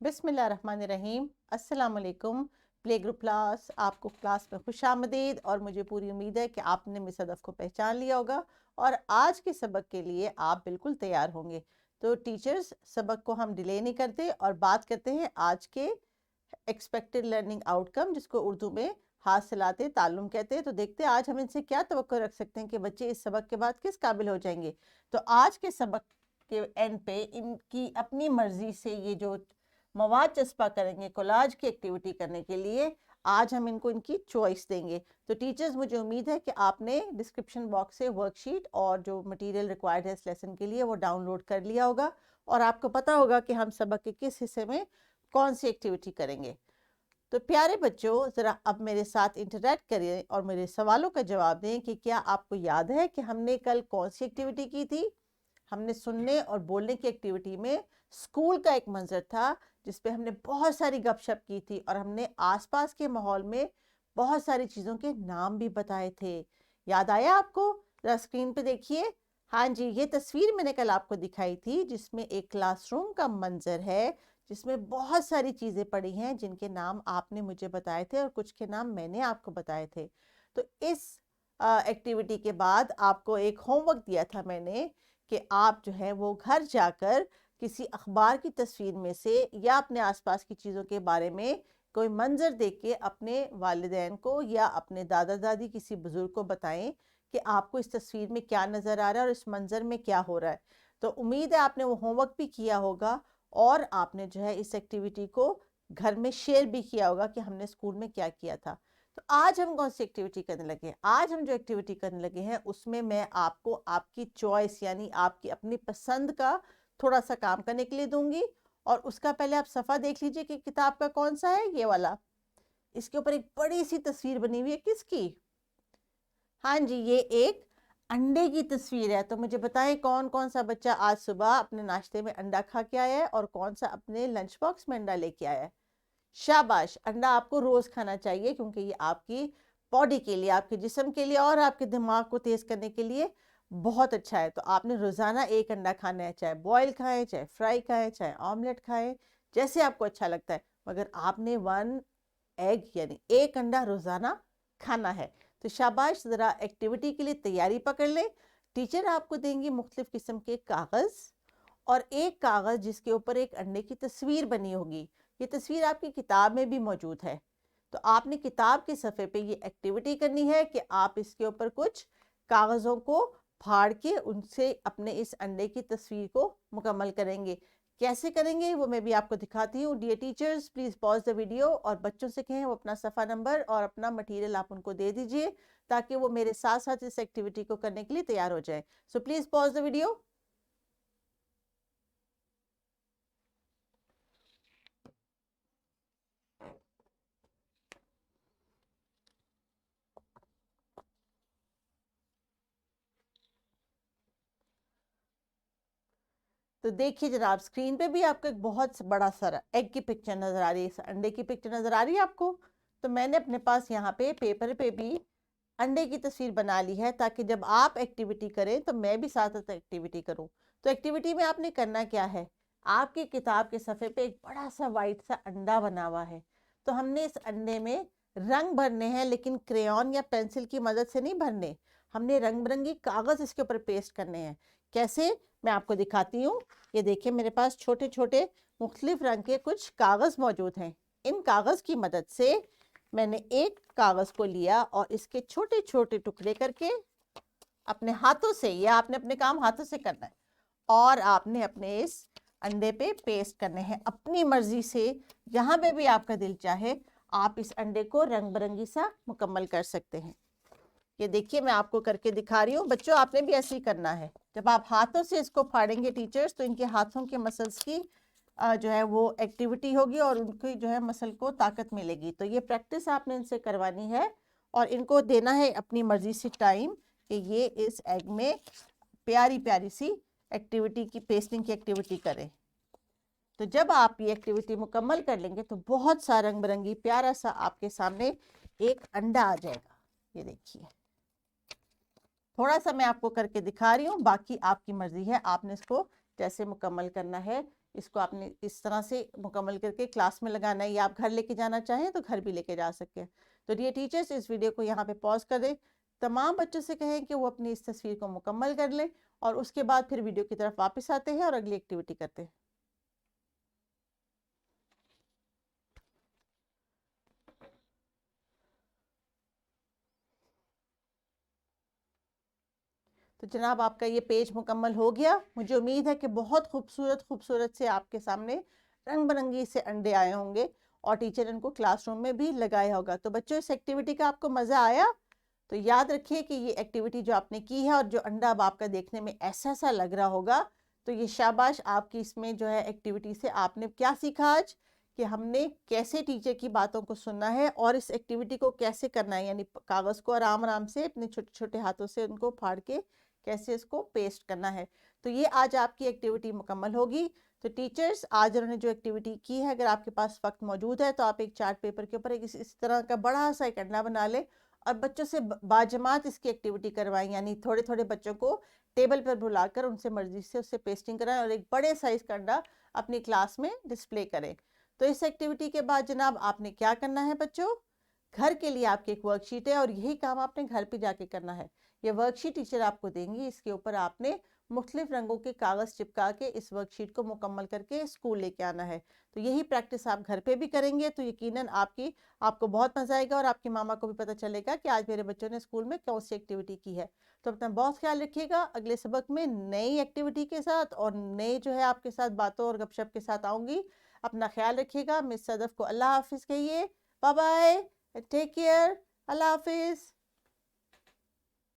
बिस्मिल्लाहिर्रहमानिर्रहीम। अस्सलाम वालेकुम प्ले ग्रुप क्लास, आपको क्लास में खुशामदीद। और मुझे पूरी उम्मीद है कि आपने मिस हदफ को पहचान लिया होगा और आज के सबक के लिए आप बिल्कुल तैयार होंगे। तो टीचर्स, सबक को हम डिले नहीं करते और बात करते हैं आज के एक्सपेक्टेड लर्निंग आउटकम, जिसको उर्दू में हासिलाते ताल्लुम कहते हैं। तो देखते हैं आज हम इनसे क्या तवक्को रख सकते हैं कि बच्चे इस सबक के बाद किस काबिल हो जाएंगे। तो आज के सबक के एंड पे इनकी अपनी मर्जी से ये जो मवाद चस्पा करेंगे कोलाज की एक्टिविटी करने के लिए, आज हम इनको इनकी चॉइस देंगे। तो टीचर्स, मुझे उम्मीद है कि आपने डिस्क्रिप्शन बॉक्स से वर्कशीट और जो मटेरियल रिक्वायर्ड है इस लेसन के लिए वो डाउनलोड कर लिया होगा और आपको पता होगा कि हम सबक के किस हिस्से में कौन सी एक्टिविटी करेंगे। तो प्यारे बच्चों, ज़रा अब मेरे साथ इंटरेक्ट करें और मेरे सवालों का जवाब दें कि क्या आपको याद है कि हमने कल कौन सी एक्टिविटी की थी। हमने सुनने और बोलने की एक्टिविटी में स्कूल का एक मंजर था जिसपे हमने बहुत सारी गपशप की थी और हमने आसपास के माहौल में बहुत सारी चीज़ों के नाम भी बताए थे। याद आया आपको? जरा स्क्रीन पे देखिए। हाँ जी, ये तस्वीर मैंने कल आपको दिखाई थी जिसमें एक क्लासरूम का मंजर है जिसमें बहुत सारी चीज़ें पड़ी हैं जिनके नाम आपने मुझे बताए थे और कुछ के नाम मैंने आपको बताए थे। तो इस एक्टिविटी के बाद आपको एक होमवर्क दिया था मैंने कि आप जो है वो घर जाकर किसी अखबार की तस्वीर में से या अपने आसपास की चीज़ों के बारे में कोई मंजर देख के अपने वालिदैन को या अपने दादा दादी किसी बुजुर्ग को बताएं कि आपको इस तस्वीर में क्या नज़र आ रहा है और इस मंजर में क्या हो रहा है। तो उम्मीद है आपने वो होमवर्क भी किया होगा और आपने जो है इस एक्टिविटी को घर में शेयर भी किया होगा कि हमने स्कूल में क्या किया था। तो आज हम कौन सी एक्टिविटी करने लगे हैं? आज हम जो एक्टिविटी करने लगे हैं उसमें मैं आपको आपकी चॉइस यानी आपकी अपनी पसंद का थोड़ा सा काम करने के लिए दूंगी। और उसका पहले आप सफ़ा देख लीजिए कि किताब का कौन सा है, ये वाला। इसके ऊपर एक बड़ी सी तस्वीर बनी हुई है, किसकी? हाँ जी, ये एक अंडे की तस्वीर है। तो मुझे बताएं कौन कौन सा बच्चा आज सुबह अपने नाश्ते में अंडा खा के आया है और कौन सा अपने लंच बॉक्स में अंडा लेके आया है। शाबाश! अंडा आपको रोज खाना चाहिए क्योंकि ये आपकी बॉडी के लिए, आपके जिस्म के लिए और आपके दिमाग को तेज करने के लिए बहुत अच्छा है। तो आपने रोजाना एक अंडा खाना है, चाहे बॉयल खाएं, चाहे फ्राई खाएं, चाहे ऑमलेट खाएं, जैसे आपको अच्छा लगता है, मगर आपने 1 एग यानी एक अंडा रोजाना खाना है। तो शाबाश, ज़रा एक्टिविटी के लिए तैयारी पकड़ लें। टीचर आपको देंगी मुख्तलिफ किस्म के कागज़ और एक कागज़ जिसके ऊपर एक अंडे की तस्वीर बनी होगी। ये तस्वीर आपकी किताब में भी मौजूद है। तो आपने किताब के सफ़े पे ये एक्टिविटी करनी है कि आप इसके ऊपर कुछ कागज़ों को फाड़ के उनसे अपने इस अंडे की तस्वीर को मुकम्मल करेंगे। कैसे करेंगे वो मैं भी आपको दिखाती हूँ। Dear teachers, please pause the video और बच्चों से कहें वो अपना सफ़ा नंबर और अपना मटेरियल आप उनको दे दीजिए ताकि वो मेरे साथ साथ इस एक्टिविटी को करने के लिए तैयार हो जाए। So please pause the video. तो देखिए जनाब, स्क्रीन पे भी आपको एक बहुत बड़ा सारा एग की पिक्चर नज़र आ रही है, इस अंडे की पिक्चर नज़र आ रही है आपको। तो मैंने अपने पास यहाँ पे पेपर पे भी अंडे की तस्वीर बना ली है ताकि जब आप एक्टिविटी करें तो मैं भी साथ साथ एक्टिविटी करूं। तो एक्टिविटी में आपने करना क्या है, आपकी किताब के सफ़े पे एक बड़ा सा वाइट सा अंडा बना हुआ है। तो हमने इस अंडे में रंग भरने हैं, लेकिन क्रेयॉन या पेंसिल की मदद से नहीं भरने। हमने रंग बिरंगी कागज़ इसके ऊपर पेस्ट करने हैं। कैसे, मैं आपको दिखाती हूँ। ये देखिए, मेरे पास छोटे छोटे मुख्तलिफ रंग के कुछ कागज़ मौजूद हैं। इन कागज़ की मदद से मैंने एक कागज़ को लिया और इसके छोटे छोटे टुकड़े करके अपने हाथों से, या आपने अपने काम हाथों से करना है और आपने अपने इस अंडे पे पेस्ट करने हैं अपनी मर्जी से। जहां पे भी आपका दिल चाहे आप इस अंडे को रंग बिरंगी सा मुकम्मल कर सकते हैं। ये देखिए, मैं आपको करके दिखा रही हूँ। बच्चों, आपने भी ऐसे ही करना है। जब आप हाथों से इसको फाड़ेंगे टीचर्स, तो इनके हाथों के मसल्स की जो है वो एक्टिविटी होगी और उनकी जो है मसल को ताकत मिलेगी। तो ये प्रैक्टिस आपने इनसे करवानी है और इनको देना है अपनी मर्जी से टाइम कि ये इस एग में प्यारी प्यारी सी एक्टिविटी की, पेस्टिंग की एक्टिविटी करें। तो जब आप ये एक्टिविटी मुकम्मल कर लेंगे तो बहुत सा रंग बिरंगी प्यारा सा आपके सामने एक अंडा आ जाएगा। ये देखिए, थोड़ा सा मैं आपको करके दिखा रही हूँ, बाकी आपकी मर्जी है, आपने इसको जैसे मुकम्मल करना है। इसको आपने इस तरह से मुकम्मल करके क्लास में लगाना है, या आप घर लेके जाना चाहें तो घर भी लेके जा सकते हैं। तो डियर टीचर्स, इस वीडियो को यहाँ पे पॉज कर दें, तमाम बच्चों से कहें कि वो अपनी इस तस्वीर को मुकम्मल कर लें और उसके बाद फिर वीडियो की तरफ वापस आते हैं और अगली एक्टिविटी करते हैं। तो जनाब, आपका ये पेज मुकम्मल हो गया। मुझे उम्मीद है कि बहुत खूबसूरत खूबसूरत से आपके सामने रंग बिरंगी से अंडे आए होंगे और टीचर इनको क्लासरूम में भी लगाया होगा। तो बच्चों, इस एक्टिविटी का आपको मज़ा आया? तो याद रखिए कि ये एक्टिविटी जो आपने की है और जो अंडा अब आपका देखने में ऐसा सा लग रहा होगा, तो ये शाबाश आपकी। इसमें जो है एक्टिविटी से आपने क्या सीखा आज, कि हमने कैसे टीचर की बातों को सुनना है और इस एक्टिविटी को कैसे करना है, यानी कागज़ को आराम आराम से अपने छोटे छोटे हाथों से उनको फाड़ के कैसे इसको पेस्ट करना है। तो ये आज आपकी एक्टिविटी मुकम्मल होगी। तो टीचर्स, आज उन्होंने जो एक्टिविटी की है, अगर आपके पास वक्त मौजूद है तो आप एक चार्ट पेपर के ऊपर एक इस तरह का बड़ा सा एक अंडा बना लें और बच्चों से बाजमात इसकी एक्टिविटी करवाएं, यानी थोड़े थोड़े बच्चों को टेबल पर बुलाकर उनसे मर्जी से उससे पेस्टिंग कराएं और एक बड़े साइज का अंडा अपनी क्लास में डिस्प्ले करें। तो इस एक्टिविटी के बाद जनाब आपने क्या करना है बच्चों, घर के लिए आपकी एक वर्कशीट है और यही काम आपने घर पे जाके करना है। ये वर्कशीट टीचर आपको देंगी, इसके ऊपर आपने मुख्तलिफ रंगों के कागज़ चिपका के इस वर्कशीट को मुकम्मल करके स्कूल लेके आना है। तो यही प्रैक्टिस आप घर पे भी करेंगे तो यकीनन आपको बहुत मज़ा आएगा और आपकी मामा को भी पता चलेगा कि आज मेरे बच्चों ने स्कूल में कौन सी एक्टिविटी की है। तो अपना बहुत ख्याल रखिएगा। अगले सबक में नई एक्टिविटी के साथ और नए जो है आपके साथ बातों और गपशप के साथ आऊँगी। अपना ख्याल रखिएगा। मिस सदफ को अल्लाह हाफिज़ कहिए। बाय बाय, टेक केयर, अल्लाह हाफिज़।